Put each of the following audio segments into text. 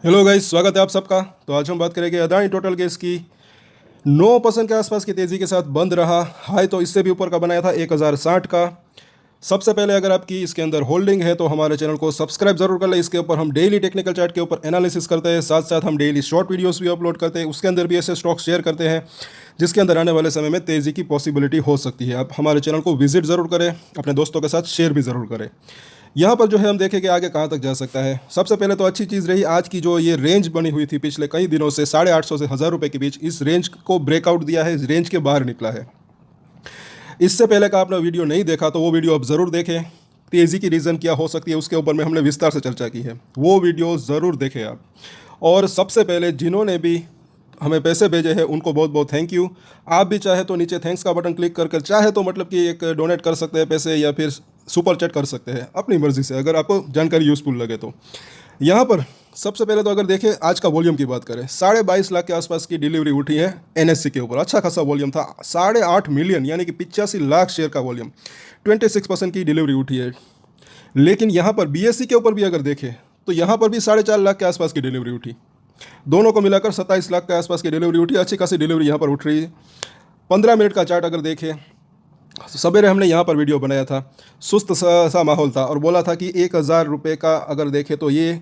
Hello guys, स्वागत है आप सबका। तो आज हम बात करेंगे अदानी टोटल गैस की 9% के आसपास की तेज़ी के साथ बंद रहा। हाई तो इससे भी ऊपर का बनाया था 1060 का। सबसे पहले अगर आपकी इसके अंदर होल्डिंग है तो हमारे चैनल को सब्सक्राइब जरूर कर लें। इसके ऊपर हम डेली टेक्निकल चार्ट के ऊपर एनालिसिस करते हैं, साथ साथ हम डेली शॉर्ट वीडियोस भी अपलोड करते हैं। उसके अंदर भी ऐसे स्टॉक शेयर करते हैं जिसके अंदर आने वाले समय में तेज़ी की पॉसिबिलिटी हो सकती है। आप हमारे चैनल को विजिट ज़रूर करें, अपने दोस्तों के साथ शेयर भी ज़रूर करें। यहाँ पर जो है हम देखें कि आगे कहाँ तक जा सकता है। सबसे पहले तो अच्छी चीज़ रही आज की जो ये रेंज बनी हुई थी पिछले कई दिनों से 850 से 1000 रुपये के बीच, इस रेंज को ब्रेकआउट दिया है, इस रेंज के बाहर निकला है। इससे पहले का आपने वीडियो नहीं देखा तो वो वीडियो आप ज़रूर देखें। तेज़ी की रीज़न क्या हो सकती है उसके ऊपर में हमने विस्तार से चर्चा की है, वो वीडियो ज़रूर देखें आप। और सबसे पहले जिन्होंने भी हमें पैसे भेजे हैं उनको बहुत बहुत थैंक यू। आप भी चाहे तो नीचे थैंक्स का बटन क्लिक कर चाहे तो मतलब कि एक डोनेट कर सकते हैं पैसे, या फिर सुपर चैट कर सकते हैं अपनी मर्ज़ी से, अगर आपको जानकारी यूज़फुल लगे तो। यहाँ पर सबसे पहले तो अगर देखें आज का वॉल्यूम की बात करें, 22.5 लाख के आसपास की डिलीवरी उठी है एनएससी के ऊपर। अच्छा खासा वॉल्यूम था, 8.5 मिलियन यानी कि 85 लाख शेयर का वॉल्यूम, 26% की डिलीवरी उठी है। लेकिन यहाँ पर बीएससी के ऊपर भी अगर देखें तो यहाँ पर भी 4.5 लाख के आसपास की डिलीवरी उठी। दोनों को मिलाकर 27 लाख के आसपास की डिलीवरी उठी। अच्छी खासी डिलीवरी यहाँ पर उठ रही है। 15 मिनट का चार्ट अगर देखें, सवेरे हमने यहाँ पर वीडियो बनाया था, सुस्त सा माहौल था और बोला था कि 1000 रुपये का अगर देखें तो ये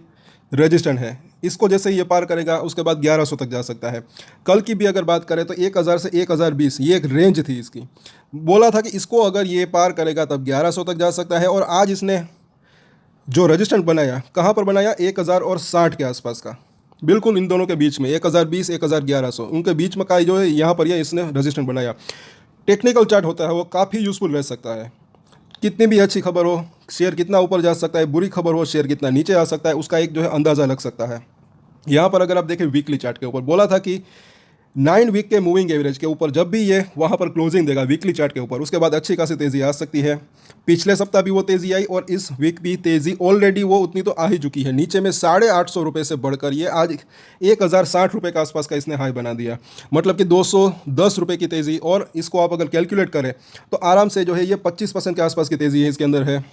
रेजिस्टेंट है, इसको जैसे ये पार करेगा उसके बाद 1100 तक जा सकता है। कल की भी अगर बात करें तो 1000 से 1020 ये एक रेंज थी इसकी। बोला था कि इसको अगर ये पार करेगा तब 1100 तक जा सकता है। और आज इसने जो रेजिस्टेंट बनाया, कहाँ पर बनाया, 1060 के आसपास का, बिल्कुल इन दोनों के बीच में 1020 1100 उनके बीच में का जो है यहाँ पर ये इसने रेजिस्टेंट बनाया। टेक्निकल चार्ट होता है वो काफ़ी यूज़फुल रह सकता है। कितनी भी अच्छी खबर हो, शेयर कितना ऊपर जा सकता है, बुरी खबर हो शेयर कितना नीचे आ सकता है, उसका एक जो है अंदाज़ा लग सकता है। यहाँ पर अगर आप देखें वीकली चार्ट के ऊपर बोला था कि 9 वीक के मूविंग एवरेज के ऊपर जब भी ये वहाँ पर क्लोजिंग देगा वीकली चार्ट के ऊपर, उसके बाद अच्छी खासी तेज़ी आ सकती है। पिछले सप्ताह भी वो तेज़ी आई और इस वीक भी तेज़ी ऑलरेडी वो उतनी तो आ ही चुकी है। नीचे में 850 रुपये से बढ़कर ये आज 1060 रुपये के आसपास का इसने हाई बना दिया, मतलब कि 210 रुपये की तेज़ी। और इसको आप अगर कैलकुलेट करें तो आराम से जो है ये 25% के आसपास की तेज़ी है इसके अंदर है।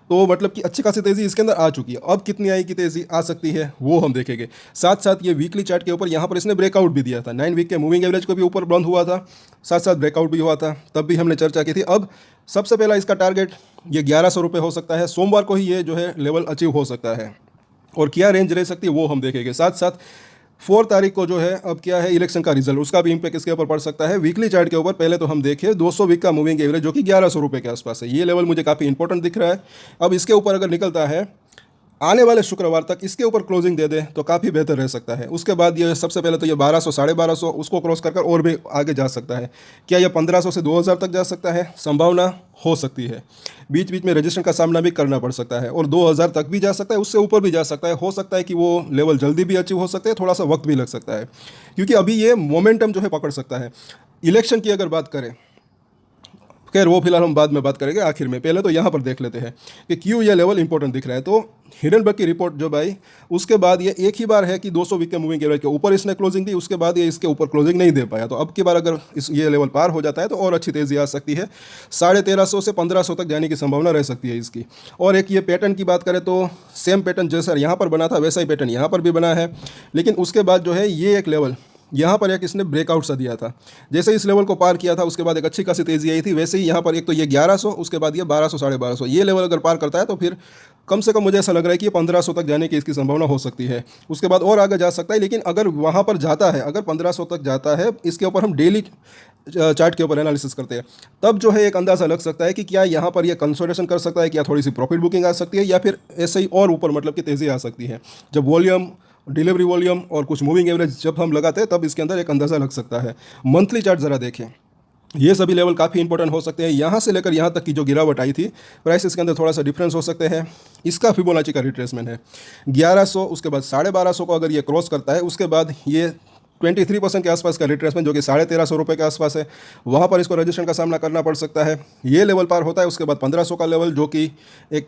तो मतलब कि अच्छी खासी तेज़ी इसके अंदर आ चुकी है। अब कितनी आई की तेज़ी आ सकती है वो हम देखेंगे। साथ साथ ये वीकली चार्ट के ऊपर यहाँ पर इसने ब्रेकआउट भी दिया था, 9 वीक के मूविंग एवरेज को भी ऊपर बंद हुआ था, साथ साथ ब्रेकआउट भी हुआ था, तब भी हमने चर्चा की थी। अब सबसे पहला इसका टारगेट ये 1100 रुपये हो सकता है। सोमवार को ही ये जो है लेवल अचीव हो सकता है। और क्या रेंज रह सकती है वो हम देखेंगे। साथ साथ 4 तारीख को जो है अब क्या है इलेक्शन का रिजल्ट, उसका भी इम्पैक्ट इसके ऊपर पड़ सकता है। वीकली चार्ट के ऊपर पहले तो हम देखें 200 वीक का मूविंग एवरेज जो कि 1100 रुपये के आसपास है, ये लेवल मुझे काफ़ी इंपॉर्टेंट दिख रहा है। अब इसके ऊपर अगर निकलता है आने वाले शुक्रवार तक इसके ऊपर क्लोजिंग दे दे तो काफ़ी बेहतर रह सकता है। उसके बाद ये सबसे पहले तो ये 1200 1250 उसको क्रॉस कर और भी आगे जा सकता है। क्या ये 1500 से 2000 तक जा सकता है, संभावना हो सकती है। बीच बीच में रजिस्ट्रेशन का सामना भी करना पड़ सकता है और 2000 तक भी जा सकता है, उससे ऊपर भी जा सकता है। हो सकता है कि वो लेवल जल्दी भी अचीव हो सकते हैं, थोड़ा सा वक्त भी लग सकता है, क्योंकि अभी ये मोमेंटम जो है पकड़ सकता है। इलेक्शन की अगर बात करें, खैर वो फिलहाल हम बाद में बात करेंगे आखिर में, पहले तो यहाँ पर देख लेते हैं कि क्यों ये लेवल इंपॉर्टेंट दिख रहा है। तो हिडनबर्ग की रिपोर्ट जब आई उसके बाद ये एक ही बार है कि 200 वीक के मूविंग एवरेज के ऊपर इसने क्लोजिंग दी, उसके बाद ये इसके ऊपर क्लोजिंग नहीं दे पाया। तो अब की बार अगर ये लेवल पार हो जाता है तो और अच्छी तेज़ी आ सकती है, 1350 से 1500 तक जाने की संभावना रह सकती है इसकी। और एक ये पैटर्न की बात करें तो सेम पैटर्न जैसा यहाँ पर बना था वैसा ही पैटर्न यहाँ पर भी बना है। लेकिन उसके बाद जो है ये एक लेवल यहाँ पर एक इसने ब्रेकआउट सा दिया था, जैसे इस लेवल को पार किया था उसके बाद एक अच्छी खासी तेज़ी आई थी, वैसे ही यहाँ पर एक तो ये 1100, उसके बाद ये 1200 1250 ये लेवल अगर पार करता है तो फिर कम से कम मुझे ऐसा लग रहा है कि ये 1500 तक जाने की इसकी संभावना हो सकती है। उसके बाद और आगे जा सकता है। लेकिन अगर वहाँ पर जाता है, अगर 1500 तक जाता है, इसके ऊपर हम डेली चार्ट के ऊपर एनालिसिस करते हैं, तब जो है एक अंदाज़ा लग सकता है कि क्या यहाँ पर ये कंसोलिडेशन कर सकता है, क्या थोड़ी सी प्रॉफिट बुकिंग आ सकती है, या फिर ऐसे ही और ऊपर मतलब कि तेज़ी आ सकती है। जब वॉल्यूम, डिलीवरी वॉल्यूम और कुछ मूविंग एवरेज जब हम लगाते हैं तब इसके अंदर एक अंदाज़ा लग सकता है। मंथली चार्ट ज़रा देखें, ये सभी लेवल काफ़ी इंपॉर्टेंट हो सकते हैं। यहाँ से लेकर यहाँ तक की जो गिरावट आई थी, प्राइसेस के अंदर थोड़ा सा डिफरेंस हो सकते हैं। इसका फिबोनाची का रिट्रेसमेंट है 1100, उसके बाद 1250 को अगर ये क्रॉस करता है उसके बाद ये 23% के आसपास का रिट्रेसमेंट जो कि 1350 रुपये के आसपास है, वहाँ पर इसको रजिस्ट्रेशन का सामना करना पड़ सकता है। ये लेवल पार होता है उसके बाद 1500 का लेवल जो कि एक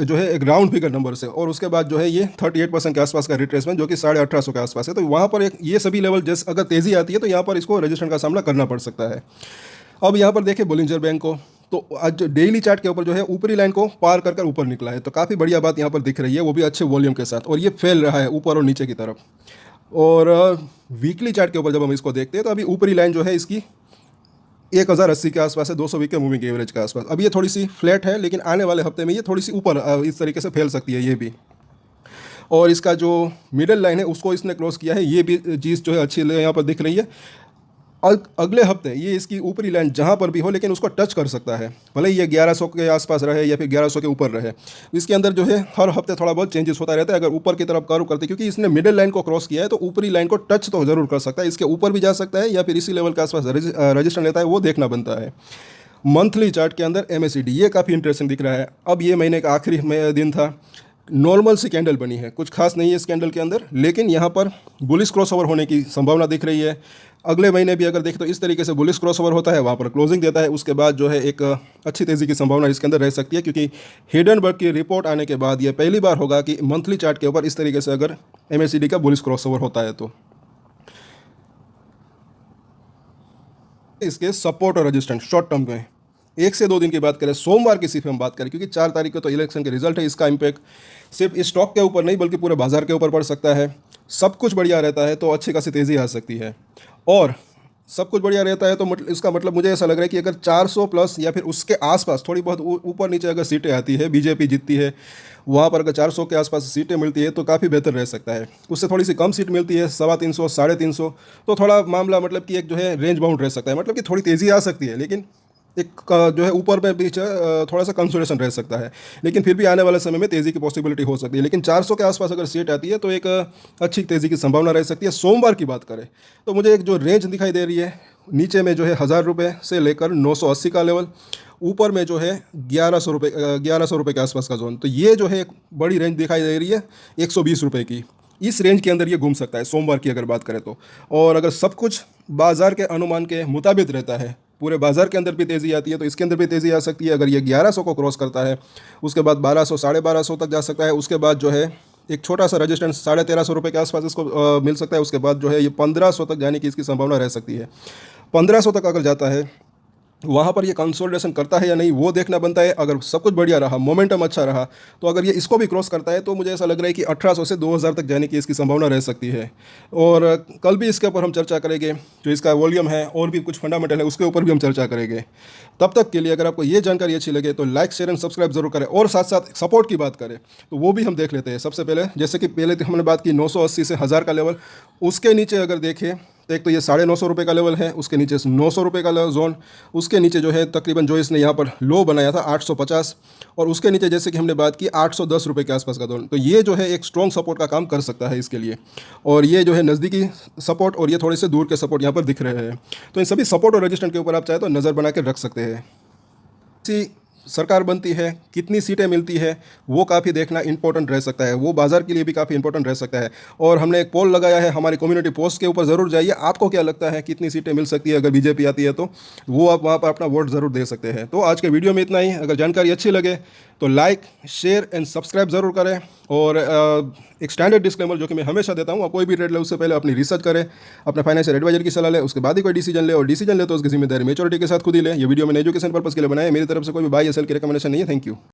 जो है एक राउंड फिगर नंबर से, और उसके बाद जो है ये 38% के आसपास का रिट्रेसमेंट जो कि 1850 के आसपास है। तो वहाँ पर एक ये सभी लेवल जैसे अगर तेज़ी आती है तो यहाँ पर इसको रजिस्ट्रेशन का सामना करना पड़ सकता है। अब यहाँ पर देखें बोलिंजर बैंक को, तो आज डेली चार्ट के ऊपर जो है ऊपरी लाइन को पार कर कर ऊपर निकला है, तो काफ़ी बढ़िया बात यहाँ पर दिख रही है, वो भी अच्छे वॉल्यूम के साथ, और ये फैल रहा है ऊपर और नीचे की तरफ। और वीकली चार्ट के ऊपर जब हम इसको देखते हैं तो अभी ऊपरी लाइन जो है इसकी 1080 के आसपास है, 200 वीक के मूविंग एवरेज के आसपास। अब ये थोड़ी सी फ्लैट है, लेकिन आने वाले हफ्ते में ये थोड़ी सी ऊपर इस तरीके से फैल सकती है ये भी। और इसका जो मिडल लाइन है उसको इसने क्रॉस किया है, ये भी चीज़ जो है अच्छी यहाँ पर दिख रही है। अगले हफ्ते ये इसकी ऊपरी लाइन जहाँ पर भी हो, लेकिन उसको टच कर सकता है, भले ही ये 1100 के आसपास रहे या फिर 1100 के ऊपर रहे। इसके अंदर जो है हर हफ्ते थोड़ा बहुत चेंजेस होता रहता है। अगर ऊपर की तरफ कर्व करते, क्योंकि इसने मिडिल लाइन को क्रॉस किया है, तो ऊपरी लाइन को टच तो जरूर कर सकता है, इसके ऊपर भी जा सकता है या फिर इसी लेवल के आसपास रजिस्ट्रेशन लेता है, वो देखना बनता है। मंथली चार्ट के अंदर MACD ये काफ़ी इंटरेस्टिंग दिख रहा है। अब ये महीने का आखिरी दिन था, नॉर्मल सी कैंडल बनी है, कुछ खास नहीं है इस कैंडल के अंदर, लेकिन यहाँ पर बुलिश क्रॉसओवर होने की संभावना दिख रही है। अगले महीने भी अगर देखें तो इस तरीके से बुलिश क्रॉसओवर होता है, वहाँ पर क्लोजिंग देता है, उसके बाद जो है एक अच्छी तेज़ी की संभावना इसके अंदर रह सकती है, क्योंकि हिडनबर्ग की रिपोर्ट आने के बाद ये पहली बार होगा कि मंथली चार्ट के ऊपर इस तरीके से अगर MACD का बुलिश क्रॉसओवर होता है। तो इसके सपोर्ट और रेजिस्टेंस शॉर्ट टर्म में 1 से 2 दिन की बात करें, सोमवार की सिर्फ हम बात करें, क्योंकि 4 तारीख को तो इलेक्शन के रिजल्ट है, इसका इम्पैक्ट सिर्फ इस स्टॉक के ऊपर नहीं बल्कि पूरे बाजार के ऊपर पड़ सकता है। सब कुछ बढ़िया रहता है तो अच्छी खासी तेज़ी आ सकती है, और सब कुछ बढ़िया रहता है तो इसका मतलब मुझे ऐसा लग रहा है कि अगर 400 प्लस या फिर उसके आसपास थोड़ी बहुत ऊपर नीचे अगर सीटें आती है, बीजेपी जीतती है, वहाँ पर अगर 400 के आसपास सीटें मिलती है तो काफ़ी बेहतर रह सकता है। उससे थोड़ी सी कम सीट मिलती है, 325, 350, तो थोड़ा मामला मतलब कि एक जो है रेंज बाउंड रह सकता है, मतलब कि थोड़ी तेज़ी आ सकती है, लेकिन एक जो है ऊपर में बीच थोड़ा सा कंसोलेशन रह सकता है, लेकिन फिर भी आने वाले समय में तेज़ी की पॉसिबिलिटी हो सकती है। लेकिन 400 के आसपास अगर सीट आती है तो एक अच्छी तेज़ी की संभावना रह सकती है। सोमवार की बात करें तो मुझे एक जो रेंज दिखाई दे रही है, नीचे में जो है 1000 रुपये से लेकर 980 का लेवल, ऊपर में जो है 1100 रुपये के आसपास का जोन, तो ये जो है एक बड़ी रेंज दिखाई दे रही है 120 रुपये की। इस रेंज के अंदर ये घूम सकता है सोमवार की अगर बात करें तो। और अगर सब कुछ बाजार के अनुमान के मुताबिक रहता है, पूरे बाजार के अंदर भी तेज़ी आती है, तो इसके अंदर भी तेज़ी आ सकती है। अगर ये 1100 को क्रॉस करता है, उसके बाद 1200, 1250 तक जा सकता है, उसके बाद जो है एक छोटा सा रेजिस्टेंस 1350 रुपये के आसपास इसको मिल सकता है, उसके बाद जो है ये 1500 तक जाने की इसकी संभावना रह सकती है। 1500 तक अगर जाता है, वहाँ पर ये कंसोलिडेशन करता है या नहीं वो देखना बनता है। अगर सब कुछ बढ़िया रहा, मोमेंटम अच्छा रहा, तो अगर ये इसको भी क्रॉस करता है तो मुझे ऐसा लग रहा है कि 1800 से 2000 तक जाने की इसकी संभावना रह सकती है। और कल भी इसके ऊपर हम चर्चा करेंगे, जो इसका वॉल्यूम है और भी कुछ फंडामेंटल है उसके ऊपर भी हम चर्चा करेंगे। तब तक के लिए अगर आपको ये जानकारी अच्छी लगे तो लाइक, शेयर एंड सब्सक्राइब जरूर करें, और साथ साथ सपोर्ट की बात करें तो वो भी हम देख लेते हैं। सबसे पहले जैसे कि पहले हमने बात की 980 से 1000 का लेवल, उसके नीचे अगर देखें तो एक तो ये 950 रुपये का लेवल है, उसके नीचे 900 रुपये का जोन, उसके नीचे जो है तकरीबन जो इसने यहाँ पर लो बनाया था 850, और उसके नीचे जैसे कि हमने बात की 810 रुपये के आसपास का जोन, तो ये जो है एक स्ट्रॉन्ग सपोर्ट का काम कर सकता है इसके लिए। और ये जो है नज़दीकी सपोर्ट और ये थोड़े से दूर के सपोर्ट यहाँ पर दिख रहे हैं, तो इन सभी सपोर्ट और रेजिस्टेंट के ऊपर आप चाहे तो नज़र बना के रख सकते हैं। सरकार बनती है, कितनी सीटें मिलती है, वो काफ़ी देखना इंपॉर्टेंट रह सकता है, वो बाज़ार के लिए भी काफ़ी इंपॉर्टेंट रह सकता है। और हमने एक पोल लगाया है हमारी कम्युनिटी पोस्ट के ऊपर, ज़रूर जाइए, आपको क्या लगता है कितनी सीटें मिल सकती है अगर बीजेपी आती है, तो वो आप वहाँ पर अपना वोट ज़रूर दे सकते हैं। तो आज के वीडियो में इतना ही। अगर जानकारी अच्छी लगे तो लाइक, शेयर एंड सब्सक्राइब ज़रूर करें। और एक स्टैंडर्ड डिस्क्लेमर जो कि मैं हमेशा देता हूँ, आप कोई भी ट्रेड ले उससे पहले अपनी रिसर्च करें, अपने फाइनेंशियल एडवाइजर की सलाह ले, उसके बाद ही कोई डिसीजन ले, और डिसीजन ले तो उसकी जिम्मेदारी मैच्योरिटी के साथ खुद ही ले। ये वीडियो मैंने एजुकेशन पर्पस के लिए बनाया है, मेरी तरफ से कोई भी बाय या सेल की रिकमेंडेशन नहीं है। Thank you.